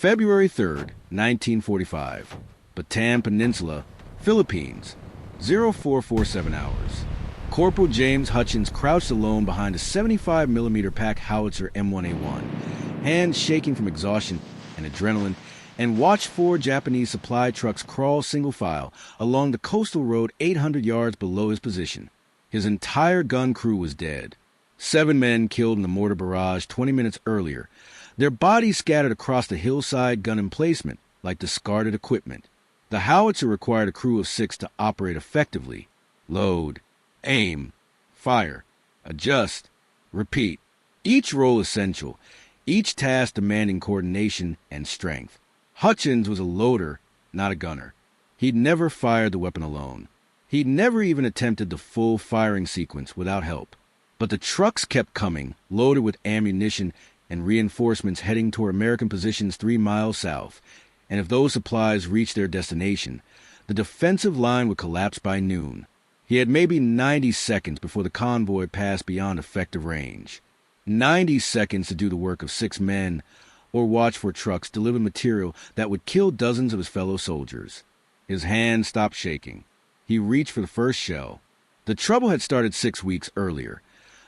February 3rd, 1945. Bataan Peninsula, Philippines. 0447 hours. Corporal James Hutchins crouched alone behind a 75mm Pack Howitzer M1A1, hands shaking from exhaustion and adrenaline, and watched 4 Japanese supply trucks crawl single file along the coastal road 800 yards below his position. His entire gun crew was dead. 7 men killed in the mortar barrage 20 minutes earlier, their bodies scattered across the hillside gun emplacement like discarded equipment. The howitzer required a crew of 6 to operate effectively. Load, aim, fire, adjust, repeat. Each role essential, each task demanding coordination and strength. Hutchins was a loader, not a gunner. He'd never fired the weapon alone. He'd never even attempted the full firing sequence without help. But the trucks kept coming, loaded with ammunition and reinforcements heading toward American positions 3 miles south. And if those supplies reached their destination, the defensive line would collapse by noon. He had maybe 90 seconds before the convoy passed beyond effective range. 90 seconds to do the work of 6 men, or watch for trucks deliver material that would kill dozens of his fellow soldiers. His hand stopped shaking. He reached for the first shell. The trouble had started 6 weeks earlier,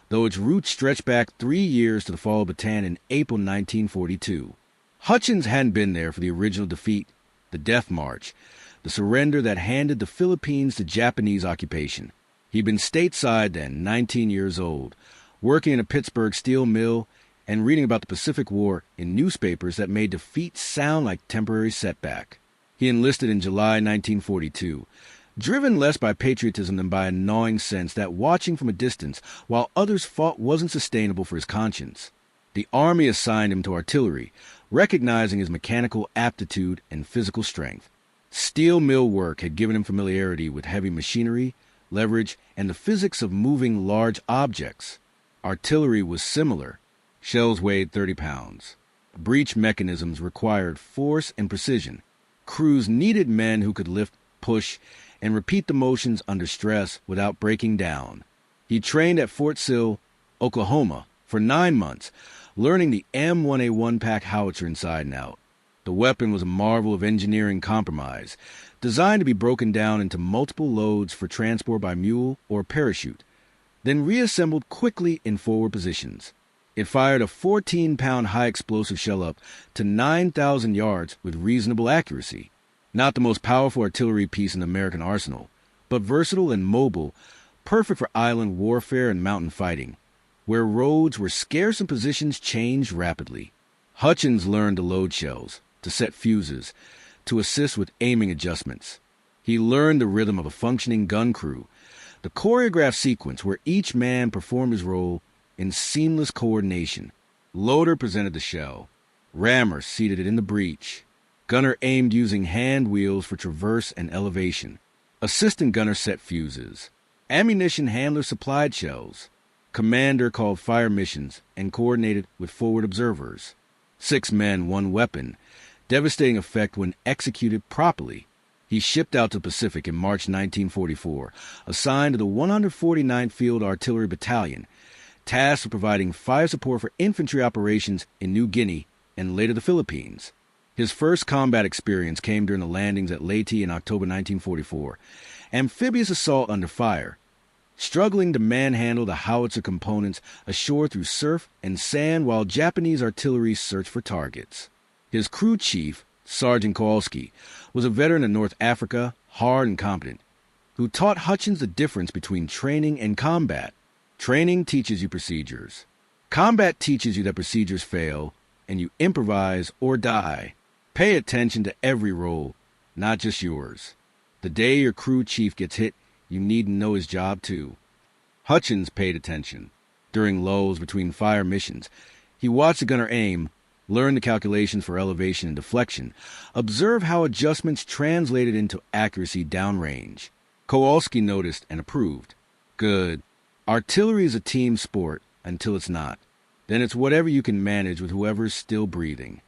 though its roots stretched back 3 years to the fall of Bataan in April 1942. Hutchins hadn't been there for the original defeat, the Death March, the surrender that handed the Philippines to Japanese occupation. He'd been stateside then, 19 years old, working in a Pittsburgh steel mill and reading about the Pacific War in newspapers that made defeat sound like temporary setback. He enlisted in July 1942, driven less by patriotism than by a gnawing sense that watching from a distance while others fought wasn't sustainable for his conscience. The Army assigned him to artillery, recognizing his mechanical aptitude and physical strength. Steel mill work had given him familiarity with heavy machinery, leverage, and the physics of moving large objects. Artillery was similar. Shells weighed 30 pounds. Breech mechanisms required force and precision. Crews needed men who could lift, push, and repeat the motions under stress without breaking down. He trained at Fort Sill, Oklahoma, for 9 months, learning the M1A1 Pack Howitzer inside and out. The weapon was a marvel of engineering compromise, designed to be broken down into multiple loads for transport by mule or parachute, then reassembled quickly in forward positions. It fired a 14-pound high-explosive shell up to 9,000 yards with reasonable accuracy. Not the most powerful artillery piece in the American arsenal, but versatile and mobile, perfect for island warfare and mountain fighting, where roads were scarce and positions changed rapidly. Hutchins learned to load shells, to set fuses, to assist with aiming adjustments. He learned the rhythm of a functioning gun crew, the choreographed sequence where each man performed his role in seamless coordination. Loader presented the shell. Rammer seated it in the breech. Gunner aimed using hand wheels for traverse and elevation. Assistant gunner set fuses. Ammunition handler supplied shells. Commander called fire missions and coordinated with forward observers. 6 men, 1 weapon. Devastating effect when executed properly. He shipped out to the Pacific in March 1944, assigned to the 149th Field Artillery Battalion, tasked with providing fire support for infantry operations in New Guinea and later the Philippines. His first combat experience came during the landings at Leyte in October 1944, amphibious assault under fire, struggling to manhandle the howitzer components ashore through surf and sand while Japanese artillery searched for targets. His crew chief, Sergeant Kowalski, was a veteran of North Africa, hard and competent, who taught Hutchins the difference between training and combat. Training teaches you procedures. Combat teaches you that procedures fail, and you improvise or die. Pay attention to every role, not just yours. The day your crew chief gets hit, you need to know his job too. Hutchins paid attention. During lulls between fire missions, he watched the gunner aim, learn the calculations for elevation and deflection, observe how adjustments translated into accuracy downrange. Kowalski noticed and approved. Good. Artillery is a team sport until it's not. Then it's whatever you can manage with whoever's still breathing.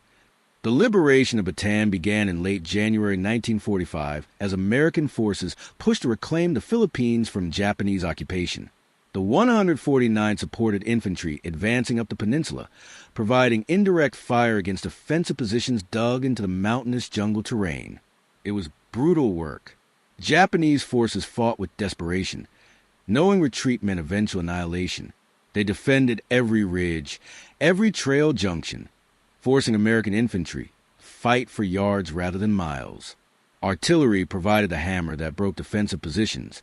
The liberation of Bataan began in late January 1945 as American forces pushed to reclaim the Philippines from Japanese occupation. The The 149th supported infantry advancing up the peninsula, providing indirect fire against defensive positions dug into the mountainous jungle terrain. It was brutal work. Japanese forces fought with desperation. Knowing retreat meant eventual annihilation, they defended every ridge, every trail junction, forcing American infantry fight for yards rather than miles. Artillery provided the hammer that broke defensive positions,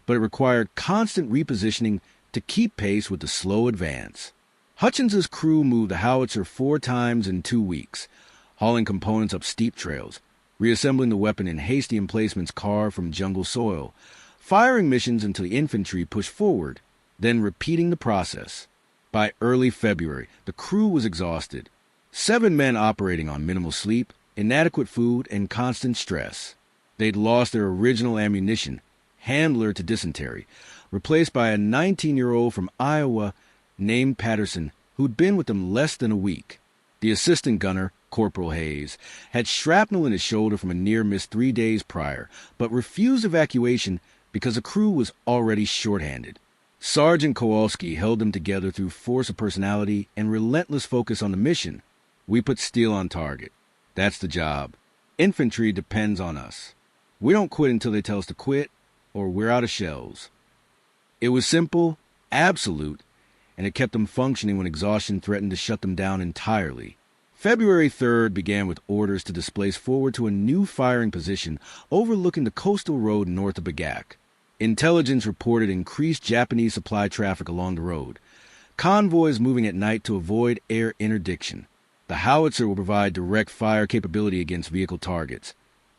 but it required constant repositioning to keep pace with the slow advance. Hutchins's crew moved the howitzer 4 times in 2 weeks, hauling components up steep trails, reassembling the weapon in hasty emplacements carved from jungle soil, firing missions until the infantry pushed forward, then repeating the process. By early February, the crew was exhausted. 7 men operating on minimal sleep, inadequate food, and constant stress. They'd lost their original ammunition, handler to dysentery, replaced by a 19-year-old from Iowa named Patterson, who'd been with them less than a week. The assistant gunner, Corporal Hayes, had shrapnel in his shoulder from a near-miss 3 days prior, but refused evacuation because the crew was already shorthanded. Sergeant Kowalski held them together through force of personality and relentless focus on the mission. We put steel on target. That's the job. Infantry depends on us. We don't quit until they tell us to quit, or we're out of shells. It was simple, absolute, and it kept them functioning when exhaustion threatened to shut them down entirely. February 3rd began with orders to displace forward to a new firing position overlooking the coastal road north of Bagak. Intelligence reported increased Japanese supply traffic along the road. Convoys moving at night to avoid air interdiction. The howitzer will provide direct fire capability against vehicle targets,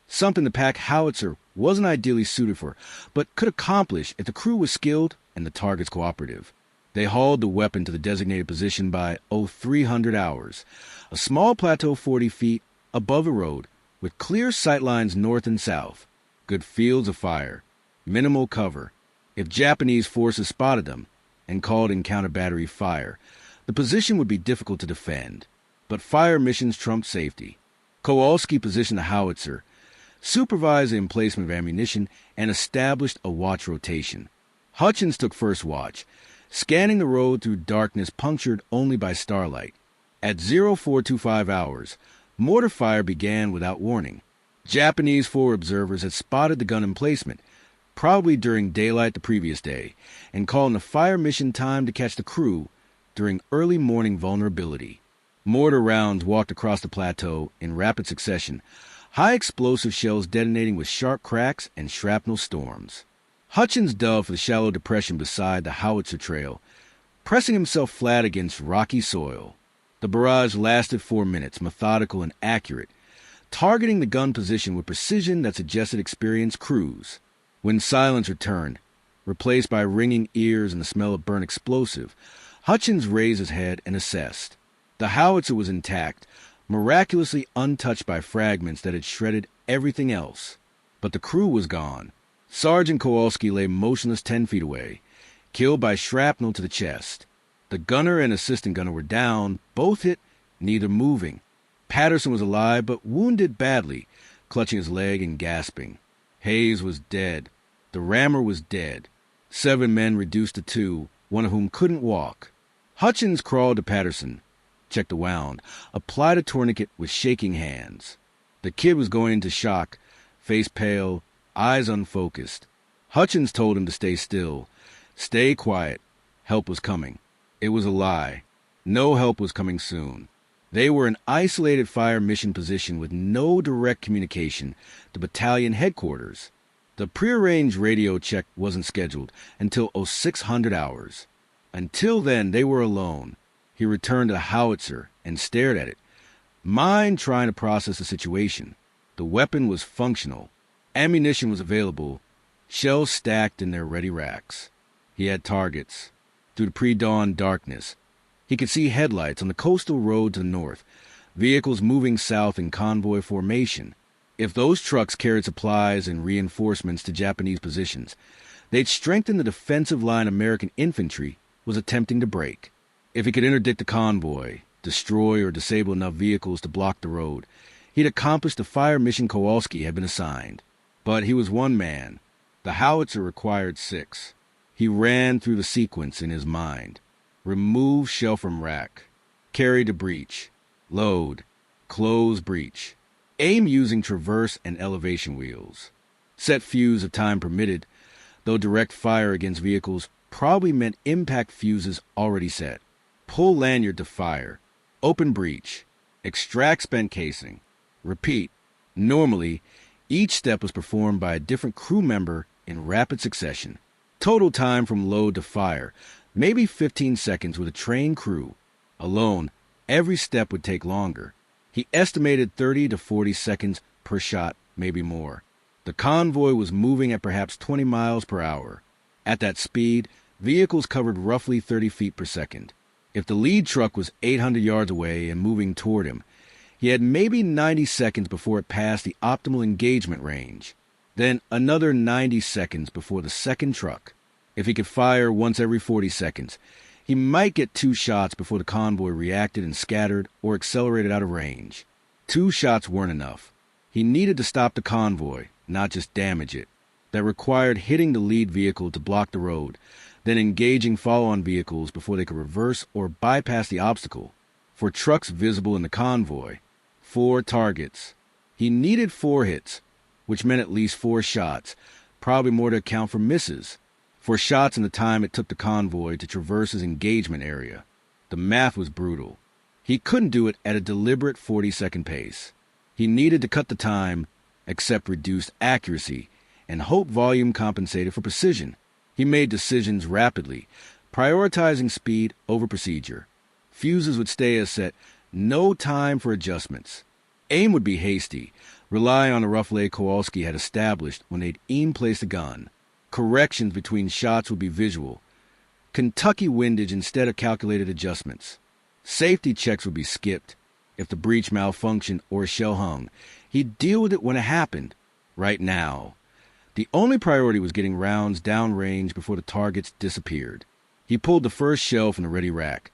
something the Pack Howitzer wasn't ideally suited for, but could accomplish if the crew was skilled and the targets cooperative. They hauled the weapon to the designated position by 0300 hours, a small plateau 40 feet above the road with clear sightlines north and south, good fields of fire, minimal cover. If Japanese forces spotted them and called in counter-battery fire, the position would be difficult to defend. But fire missions trumped safety. Kowalski positioned the howitzer, supervised the emplacement of ammunition, and established a watch rotation. Hutchins took first watch, scanning the road through darkness punctured only by starlight. At 0425 hours, mortar fire began without warning. Japanese forward observers had spotted the gun emplacement, probably during daylight the previous day, and called the fire mission time to catch the crew during early morning vulnerability. Mortar rounds walked across the plateau in rapid succession, high explosive shells detonating with sharp cracks and shrapnel storms. Hutchins dove for the shallow depression beside the howitzer trail, pressing himself flat against rocky soil. The barrage lasted 4 minutes, methodical and accurate, targeting the gun position with precision that suggested experienced crews. When silence returned, replaced by ringing ears and the smell of burnt explosive, Hutchins raised his head and assessed. The howitzer was intact, miraculously untouched by fragments that had shredded everything else. But the crew was gone. Sergeant Kowalski lay motionless 10 feet away, killed by shrapnel to the chest. The gunner and assistant gunner were down, both hit, neither moving. Patterson was alive, but wounded badly, clutching his leg and gasping. Hayes was dead. The rammer was dead. 7 men reduced to 2, one of whom couldn't walk. Hutchins crawled to Patterson, checked the wound, applied a tourniquet with shaking hands. The kid was going into shock, face pale, eyes unfocused. Hutchins told him to stay still, stay quiet. Help was coming. It was a lie. No help was coming soon. They were an isolated fire mission position with no direct communication to battalion headquarters. The prearranged radio check wasn't scheduled until 0600 hours. Until then, they were alone. He returned to the howitzer and stared at it, mind trying to process the situation. The weapon was functional. Ammunition was available, shells stacked in their ready racks. He had targets. Through the pre-dawn darkness, he could see headlights on the coastal road to the north, vehicles moving south in convoy formation. If those trucks carried supplies and reinforcements to Japanese positions, they'd strengthen the defensive line American infantry was attempting to break. If he could interdict the convoy, destroy or disable enough vehicles to block the road, he'd accomplished the fire mission Kowalski had been assigned. But he was one man. The howitzer required 6. He ran through the sequence in his mind. Remove shell from rack. Carry to breach. Load. Close breach. Aim using traverse and elevation wheels. Set fuse if time permitted, though direct fire against vehicles probably meant impact fuses already set. Pull lanyard to fire. Open breach. Extract spent casing. Repeat. Normally, each step was performed by a different crew member in rapid succession. Total time from load to fire, maybe 15 seconds with a trained crew. Alone, every step would take longer. He estimated 30 to 40 seconds per shot, maybe more. The convoy was moving at perhaps 20 miles per hour. At that speed, vehicles covered roughly 30 feet per second. If the lead truck was 800 yards away and moving toward him, he had maybe 90 seconds before it passed the optimal engagement range. Then another 90 seconds before the second truck. If he could fire once every 40 seconds, he might get 2 shots before the convoy reacted and scattered or accelerated out of range. 2 shots weren't enough. He needed to stop the convoy, not just damage it. That required hitting the lead vehicle to block the road, then engaging follow-on vehicles before they could reverse or bypass the obstacle. For trucks visible in the convoy, 4 targets. He needed 4 hits, which meant at least 4 shots, probably more to account for misses. 4 shots in the time it took the convoy to traverse his engagement area. The math was brutal. He couldn't do it at a deliberate 40-second pace. He needed to cut the time, accept reduced accuracy, and hope volume compensated for precision. He made decisions rapidly, prioritizing speed over procedure. Fuses would stay as set, no time for adjustments. Aim would be hasty, relying on the rough lay Kowalski had established when they'd placed a gun. Corrections between shots would be visual. Kentucky windage instead of calculated adjustments. Safety checks would be skipped. If the breech malfunctioned or a shell hung, he'd deal with it when it happened. Right now, the only priority was getting rounds downrange before the targets disappeared. He pulled the first shell from the ready rack,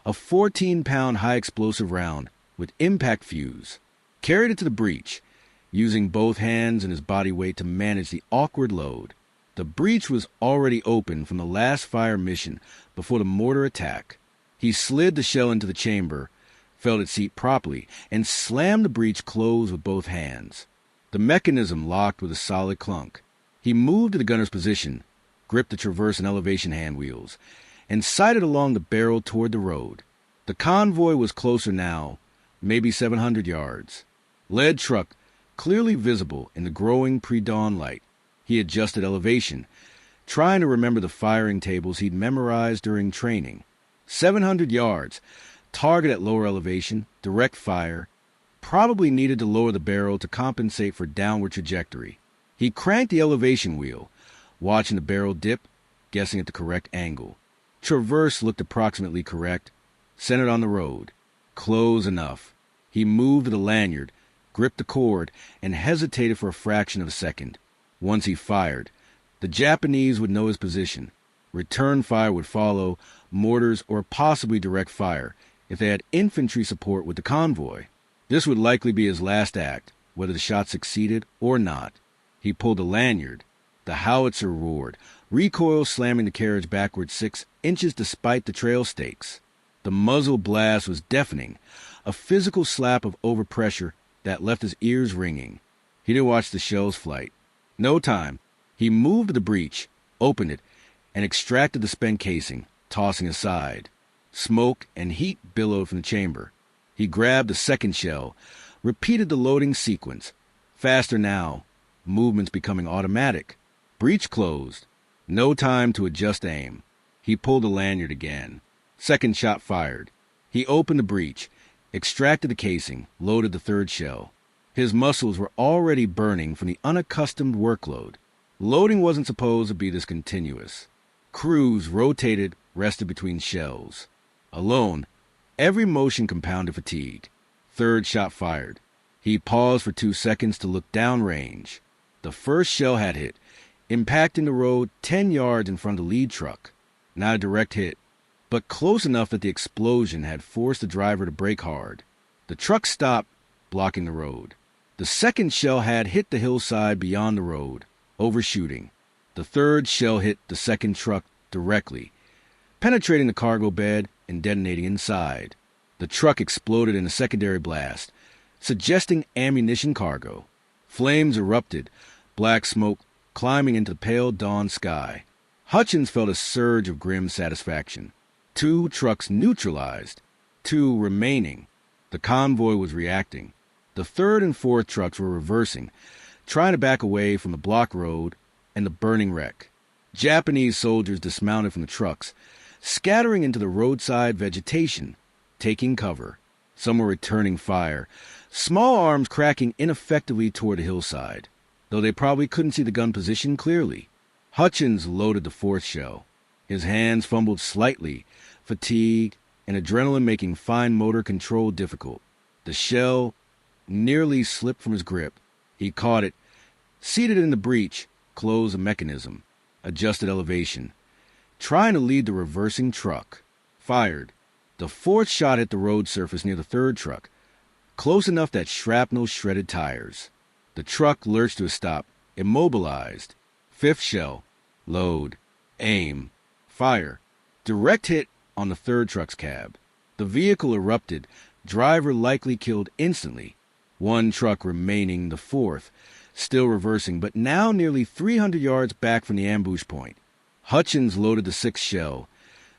a 14-pound high-explosive round with impact fuse. Carried it to the breech, using both hands and his body weight to manage the awkward load. The breech was already open from the last fire mission before the mortar attack. He slid the shell into the chamber, felt it seat properly, and slammed the breech closed with both hands. The mechanism locked with a solid clunk. He moved to the gunner's position, gripped the traverse and elevation hand wheels, and sighted along the barrel toward the road. The convoy was closer now, maybe 700 yards. Lead truck, clearly visible in the growing pre-dawn light. He adjusted elevation, trying to remember the firing tables he'd memorized during training. 700 yards, target at lower elevation, direct fire. Probably needed to lower the barrel to compensate for downward trajectory. He cranked the elevation wheel, watching the barrel dip, guessing at the correct angle. Traverse looked approximately correct, centered on the road. Close enough. He moved to the lanyard, gripped the cord, and hesitated for a fraction of a second. Once he fired, the Japanese would know his position. Return fire would follow, mortars or possibly direct fire, if they had infantry support with the convoy. This would likely be his last act, whether the shot succeeded or not. He pulled the lanyard. The howitzer roared, recoil slamming the carriage backward 6 inches despite the trail stakes. The muzzle blast was deafening, a physical slap of overpressure that left his ears ringing. He didn't watch the shell's flight. No time. He moved to the breech, opened it, and extracted the spent casing, tossing aside. Smoke and heat billowed from the chamber. He grabbed the second shell, repeated the loading sequence. Faster now, movements becoming automatic. Breech closed. No time to adjust aim. He pulled the lanyard again. Second shot fired. He opened the breech, extracted the casing, loaded the third shell. His muscles were already burning from the unaccustomed workload. Loading wasn't supposed to be this continuous. Crews rotated, rested between shells. Alone, every motion compounded fatigue. Third shot fired. He paused for 2 seconds to look downrange. The first shell had hit, impacting the road 10 yards in front of the lead truck. Not a direct hit, but close enough that the explosion had forced the driver to brake hard. The truck stopped, blocking the road. The second shell had hit the hillside beyond the road, overshooting. The third shell hit the second truck directly, penetrating the cargo bed and detonating inside. The truck exploded in a secondary blast, suggesting ammunition cargo. Flames erupted, black smoke climbing into the pale dawn sky. Hutchins felt a surge of grim satisfaction. 2 trucks neutralized, 2 remaining. The convoy was reacting. The 3rd and 4th trucks were reversing, trying to back away from the block road and the burning wreck. Japanese soldiers dismounted from the trucks, scattering into the roadside vegetation, taking cover. Some were returning fire, small arms cracking ineffectively toward the hillside, though they probably couldn't see the gun position clearly. Hutchins loaded the 4th shell. His hands fumbled slightly, fatigue and adrenaline making fine motor control difficult. The shell nearly slipped from his grip. He caught it, seated in the breech, closed the mechanism, adjusted elevation, trying to lead the reversing truck. Fired. The 4th shot hit the road surface near the 3rd truck, close enough that shrapnel shredded tires. The truck lurched to a stop, immobilized. 5th shell. Load. Aim. Fire. Direct hit on the 3rd truck's cab. The vehicle erupted, driver likely killed instantly. 1 truck remaining, the 4th, still reversing, but now nearly 300 yards back from the ambush point. Hutchins loaded the 6th shell,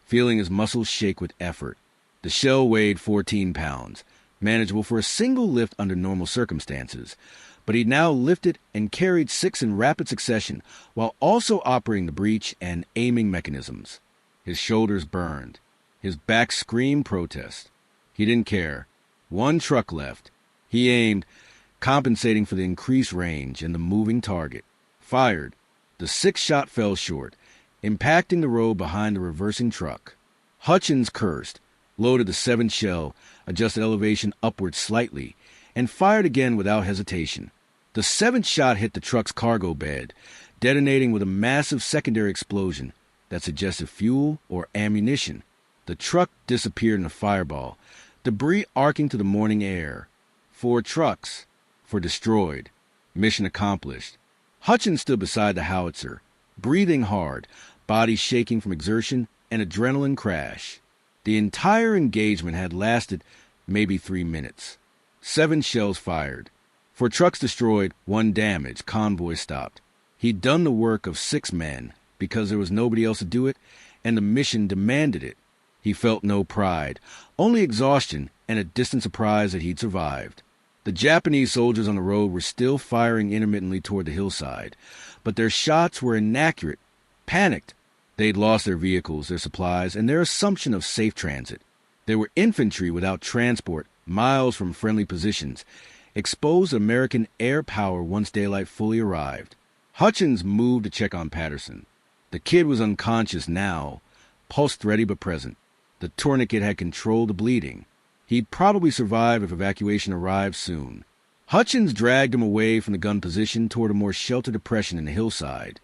feeling his muscles shake with effort. The shell weighed 14 pounds, manageable for a single lift under normal circumstances, but he now lifted and carried 6 in rapid succession while also operating the breech and aiming mechanisms. His shoulders burned. His back screamed protest. He didn't care. 1 truck left. He aimed, compensating for the increased range and the moving target. Fired. The 6th shot fell short, impacting the road behind the reversing truck. Hutchins cursed, loaded the 7th shell, adjusted elevation upward slightly, and fired again without hesitation. The 7th shot hit the truck's cargo bed, detonating with a massive secondary explosion that suggested fuel or ammunition. The truck disappeared in a fireball, debris arcing to the morning air. 4 trucks. For destroyed. Mission accomplished. Hutchins stood beside the howitzer, breathing hard, body shaking from exertion and adrenaline crash. The entire engagement had lasted maybe 3 minutes. 7 shells fired. 4 trucks destroyed, 1 damaged, convoy stopped. He'd done the work of 6 men because there was nobody else to do it, and the mission demanded it. He felt no pride, only exhaustion and a distant surprise that he'd survived. The Japanese soldiers on the road were still firing intermittently toward the hillside, but their shots were inaccurate, panicked. They'd lost their vehicles, their supplies, and their assumption of safe transit. They were infantry without transport, miles from friendly positions, exposed to American air power once daylight fully arrived. Hutchins moved to check on Patterson. The kid was unconscious now, pulsed ready but present. The tourniquet had controlled the bleeding. He'd probably survive if evacuation arrived soon. Hutchins dragged him away from the gun position toward a more sheltered depression in the hillside,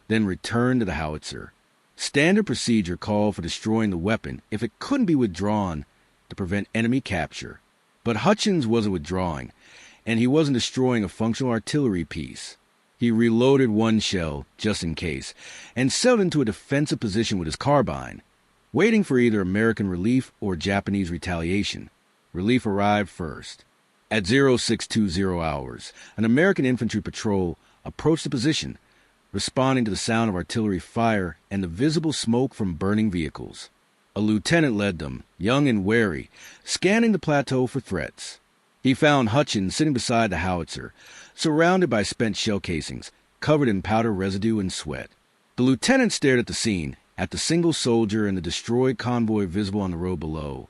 then returned to the howitzer. Standard procedure called for destroying the weapon if it couldn't be withdrawn to prevent enemy capture. But Hutchins wasn't withdrawing, and he wasn't destroying a functional artillery piece. He reloaded 1 shell, just in case, and settled into a defensive position with his carbine, waiting for either American relief or Japanese retaliation. Relief arrived first. At 0620 hours, an American infantry patrol approached the position, responding to the sound of artillery fire and the visible smoke from burning vehicles. A lieutenant led them, young and wary, scanning the plateau for threats. He found Hutchins sitting beside the howitzer, surrounded by spent shell casings, covered in powder residue and sweat. The lieutenant stared at the scene, at the single soldier and the destroyed convoy visible on the road below,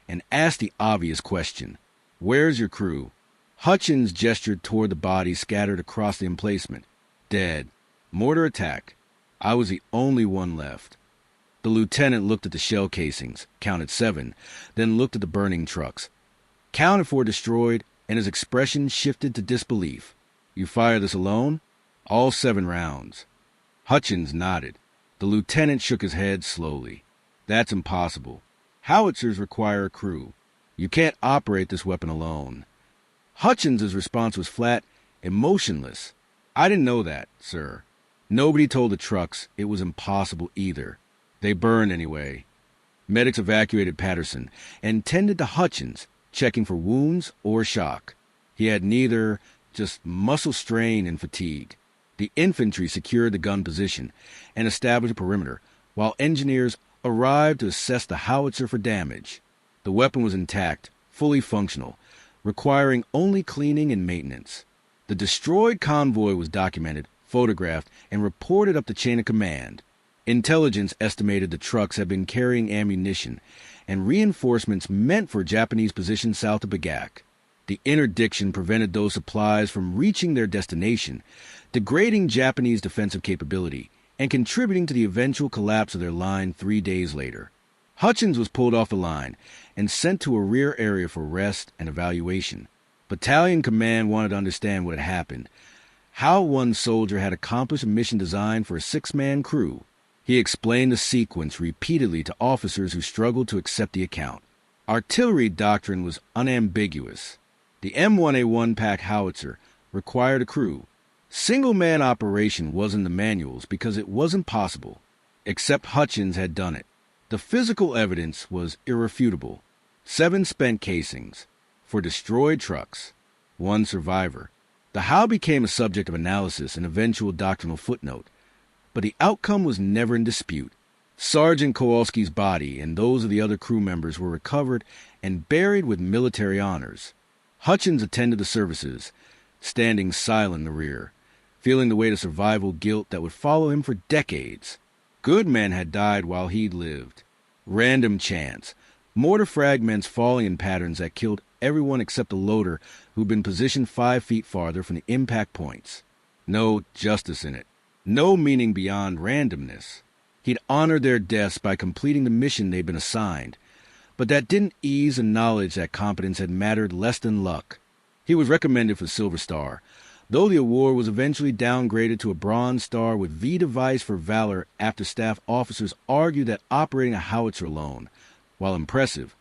and asked the obvious question, "Where's your crew?" Hutchins gestured toward the bodies scattered across the emplacement. "Dead. Mortar attack. I was the only one left." The lieutenant looked at the shell casings, counted 7, then looked at the burning trucks, counted 4 destroyed, and his expression shifted to disbelief. "You fire this alone?" "All 7 rounds." Hutchins nodded. The lieutenant shook his head slowly. "That's impossible. Howitzers require a crew. You can't operate this weapon alone." Hutchins's response was flat, emotionless. "I didn't know that, sir. Nobody told the trucks it was impossible either. They burned anyway. Medics evacuated Patterson and tended to Hutchins, checking for wounds or shock. He had neither, just muscle strain and fatigue. The infantry secured the gun position and established a perimeter, while engineers arrived to assess the howitzer for damage. The weapon was intact, fully functional, requiring only cleaning and maintenance. The destroyed convoy was documented, photographed, and reported up the chain of command. Intelligence estimated the trucks had been carrying ammunition and reinforcements meant for Japanese positions south of Bagak. The interdiction prevented those supplies from reaching their destination, degrading Japanese defensive capability and contributing to the eventual collapse of their line 3 days later. Hutchins was pulled off the line and sent to a rear area for rest and evaluation. Battalion command wanted to understand what had happened, how one soldier had accomplished a mission designed for a 6-man crew. He explained the sequence repeatedly to officers who struggled to accept the account. Artillery doctrine was unambiguous. The M1A1 Pack Howitzer required a crew. Single-man operation wasn't in the manuals because it wasn't possible, except Hutchins had done it. The physical evidence was irrefutable. 7 spent casings for destroyed trucks, 1 survivor. The how became a subject of analysis and eventual doctrinal footnote, but the outcome was never in dispute. Sergeant Kowalski's body and those of the other crew members were recovered and buried with military honors. Hutchins attended the services, standing silent in the rear, feeling the weight of survival guilt that would follow him for decades. Good men had died while he'd lived. Random chance, mortar fragments falling in patterns that killed everyone except the loader who'd been positioned 5 feet farther from the impact points. No justice in it. No meaning beyond randomness. He'd honored their deaths by completing the mission they'd been assigned, but that didn't ease the knowledge that competence had mattered less than luck. He was recommended for Silver Star, though the award was eventually downgraded to a Bronze Star with V device for valor after staff officers argued that operating a howitzer alone, while impressive,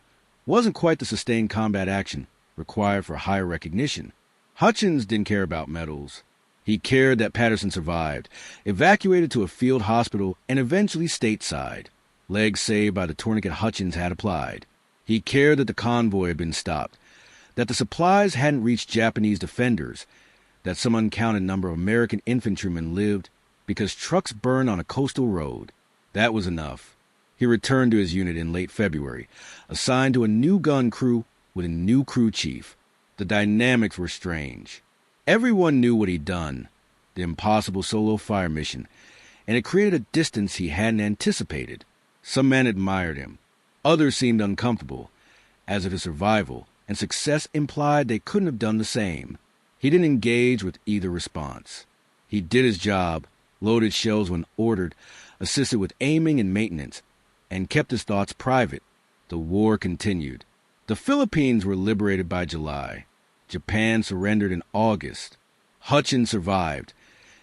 wasn't quite the sustained combat action required for higher recognition. Hutchins didn't care about medals. He cared that Patterson survived, evacuated to a field hospital, and eventually stateside, legs saved by the tourniquet Hutchins had applied. He cared that the convoy had been stopped, that the supplies hadn't reached Japanese defenders, that some uncounted number of American infantrymen lived because trucks burned on a coastal road. That was enough. He returned to his unit in late February, assigned to a new gun crew with a new crew chief. The dynamics were strange. Everyone knew what he'd done, the impossible solo fire mission, and it created a distance he hadn't anticipated. Some men admired him. Others seemed uncomfortable, as if his survival and success implied they couldn't have done the same. He didn't engage with either response. He did his job, loaded shells when ordered, assisted with aiming and maintenance, and kept his thoughts private. The war continued. The Philippines were liberated by July. Japan surrendered in August. Hutchins survived,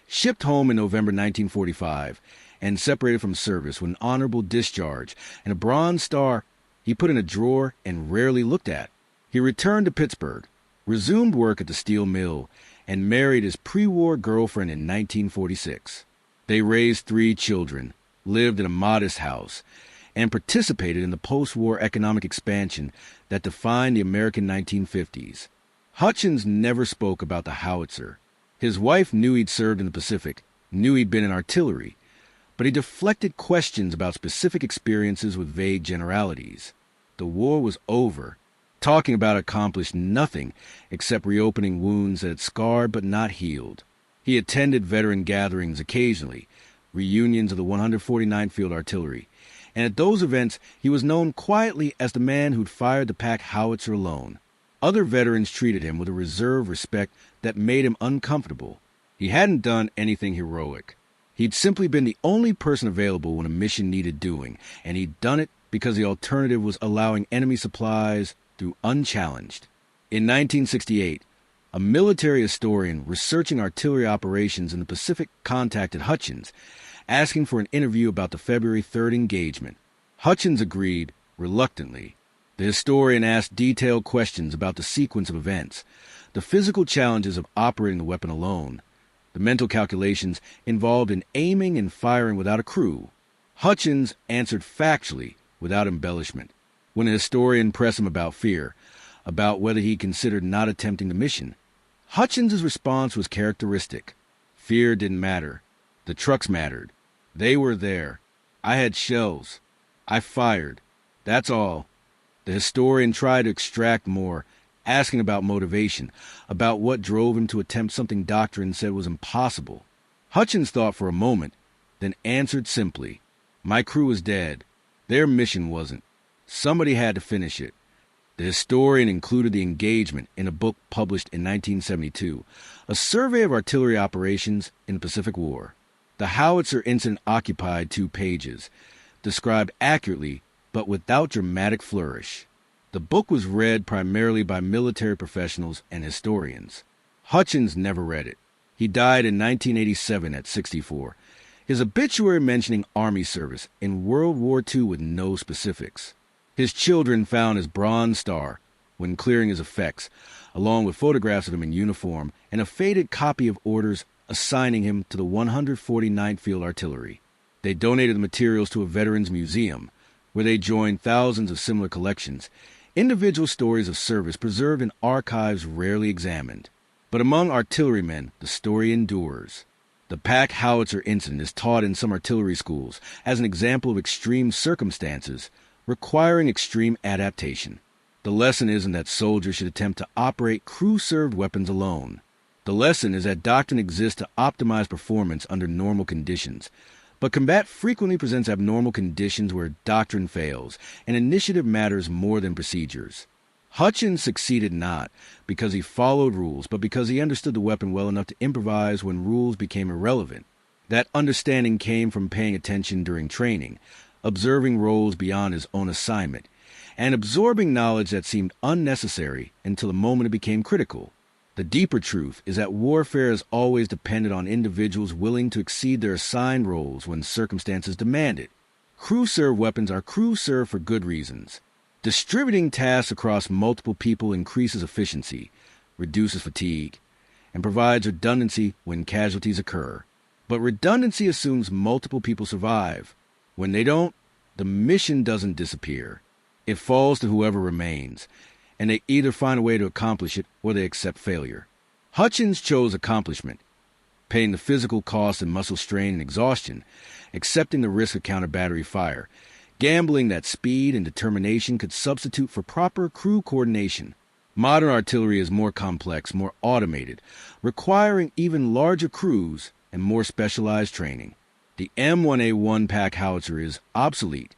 shipped home in November 1945, and separated from service with an honorable discharge and a Bronze Star he put in a drawer and rarely looked at. He returned to Pittsburgh, resumed work at the steel mill, and married his pre-war girlfriend in 1946. They raised 3 children, lived in a modest house, and participated in the post-war economic expansion that defined the American 1950s. Hutchins never spoke about the howitzer. His wife knew he'd served in the Pacific, knew he'd been in artillery, but he deflected questions about specific experiences with vague generalities. The war was over. Talking about it accomplished nothing except reopening wounds that had scarred but not healed. He attended veteran gatherings occasionally, reunions of the 149th Field Artillery, and at those events he was known quietly as the man who'd fired the Pack Howitzer alone. Other veterans treated him with a reserved respect that made him uncomfortable. He hadn't done anything heroic. He'd simply been the only person available when a mission needed doing, and he'd done it because the alternative was allowing enemy supplies through unchallenged. In 1968, a military historian researching artillery operations in the Pacific contacted Hutchins, asking for an interview about the February 3rd engagement. Hutchins agreed, reluctantly. The historian asked detailed questions about the sequence of events, the physical challenges of operating the weapon alone, the mental calculations involved in aiming and firing without a crew. Hutchins answered factually, without embellishment. When a historian pressed him about fear, about whether he considered not attempting the mission, Hutchins' response was characteristic. Fear didn't matter. The trucks mattered. They were there. I had shells. I fired. That's all. The historian tried to extract more, asking about motivation, about what drove him to attempt something doctrine said was impossible. Hutchins thought for a moment, then answered simply, "My crew was dead. Their mission wasn't. Somebody had to finish it." The historian included the engagement in a book published in 1972, a survey of artillery operations in the Pacific War. The Howitzer Incident occupied 2 pages, described accurately but without dramatic flourish. The book was read primarily by military professionals and historians. Hutchins never read it. He died in 1987 at 64, his obituary mentioning Army service in World War II with no specifics. His children found his Bronze Star when clearing his effects, along with photographs of him in uniform and a faded copy of orders assigning him to the 149th Field Artillery. They donated the materials to a veterans museum, where they joined thousands of similar collections, individual stories of service preserved in archives rarely examined. But among artillerymen, the story endures. The Pack Howitzer Incident is taught in some artillery schools as an example of extreme circumstances requiring extreme adaptation. The lesson isn't that soldiers should attempt to operate crew-served weapons alone. The lesson is that doctrine exists to optimize performance under normal conditions, but combat frequently presents abnormal conditions where doctrine fails, and initiative matters more than procedures. Hutchins succeeded not because he followed rules, but because he understood the weapon well enough to improvise when rules became irrelevant. That understanding came from paying attention during training, observing roles beyond his own assignment, and absorbing knowledge that seemed unnecessary until the moment it became critical. The deeper truth is that warfare has always depended on individuals willing to exceed their assigned roles when circumstances demand it. Crew-served weapons are crew-served for good reasons. Distributing tasks across multiple people increases efficiency, reduces fatigue, and provides redundancy when casualties occur. But redundancy assumes multiple people survive. When they don't, the mission doesn't disappear. It falls to whoever remains, and they either find a way to accomplish it or they accept failure. Hutchins chose accomplishment, paying the physical cost and muscle strain and exhaustion, accepting the risk of counter-battery fire, gambling that speed and determination could substitute for proper crew coordination. Modern artillery is more complex, more automated, requiring even larger crews and more specialized training. The M1A1 Pack Howitzer is obsolete,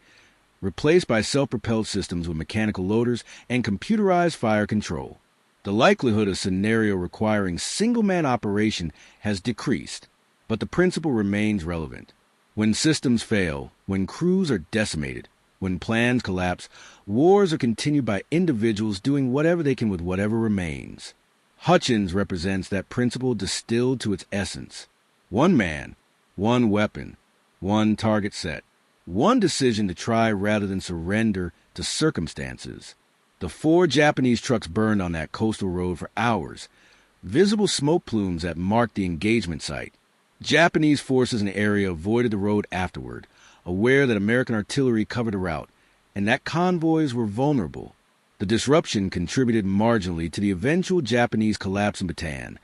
replaced by self-propelled systems with mechanical loaders and computerized fire control. The likelihood of scenario requiring single-man operation has decreased, but the principle remains relevant. When systems fail, when crews are decimated, when plans collapse, wars are continued by individuals doing whatever they can with whatever remains. Hutchins represents that principle distilled to its essence. One man, one weapon, one target set, one decision to try rather than surrender to circumstances. The 4 Japanese trucks burned on that coastal road for hours, visible smoke plumes that marked the engagement site. Japanese forces in the area avoided the road afterward, aware that American artillery covered the route, and that convoys were vulnerable. The disruption contributed marginally to the eventual Japanese collapse in Bataan,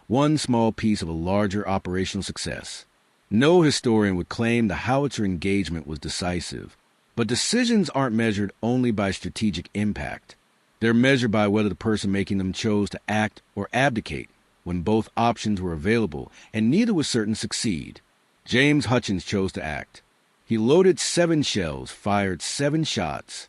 one small piece of a larger operational success. No historian would claim the howitzer engagement was decisive, but decisions aren't measured only by strategic impact. They're measured by whether the person making them chose to act or abdicate when both options were available and neither was certain to succeed. James Hutchins chose to act. He loaded 7 shells, fired 7 shots,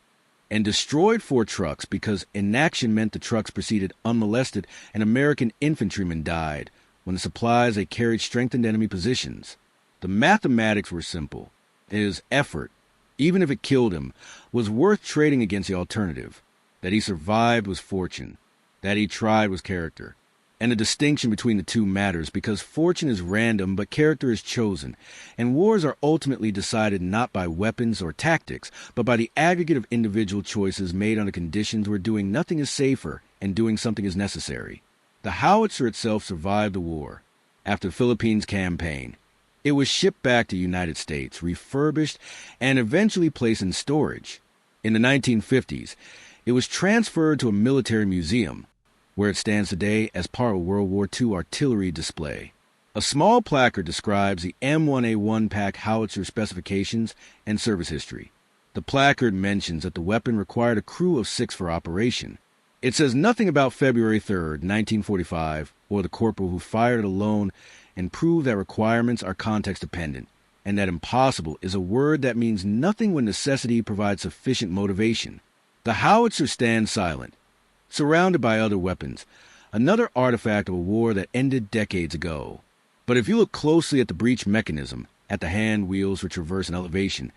and destroyed 4 trucks because inaction meant the trucks proceeded unmolested and American infantrymen died when the supplies they carried strengthened enemy positions. The mathematics were simple. His effort, even if it killed him, was worth trading against the alternative. That he survived was fortune. That he tried was character. And the distinction between the two matters because fortune is random but character is chosen, and wars are ultimately decided not by weapons or tactics, but by the aggregate of individual choices made under conditions where doing nothing is safer and doing something is necessary. The howitzer itself survived the war. After the Philippines campaign, It was shipped back to the United States, refurbished, and eventually placed in storage. In the 1950s, it was transferred to a military museum, where it stands today as part of a World War II artillery display. A small placard describes the M1A1 Pack Howitzer specifications and service history. The placard mentions that the weapon required a crew of 6 for operation. It says nothing about February 3, 1945, or the corporal who fired it alone, and prove that requirements are context-dependent, and that impossible is a word that means nothing when necessity provides sufficient motivation. The howitzer stands silent, surrounded by other weapons, another artifact of a war that ended decades ago. But if you look closely at the breech mechanism, at the hand wheels which reverse an elevation,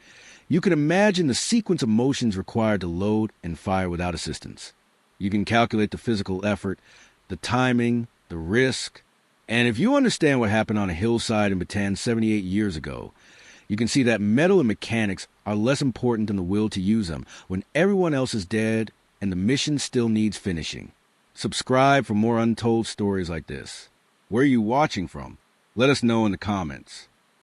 you can imagine the sequence of motions required to load and fire without assistance. You can calculate the physical effort, the timing, the risk, and if you understand what happened on a hillside in Bataan 78 years ago, you can see that metal and mechanics are less important than the will to use them when everyone else is dead and the mission still needs finishing. Subscribe for more untold stories like this. Where are you watching from? Let us know in the comments.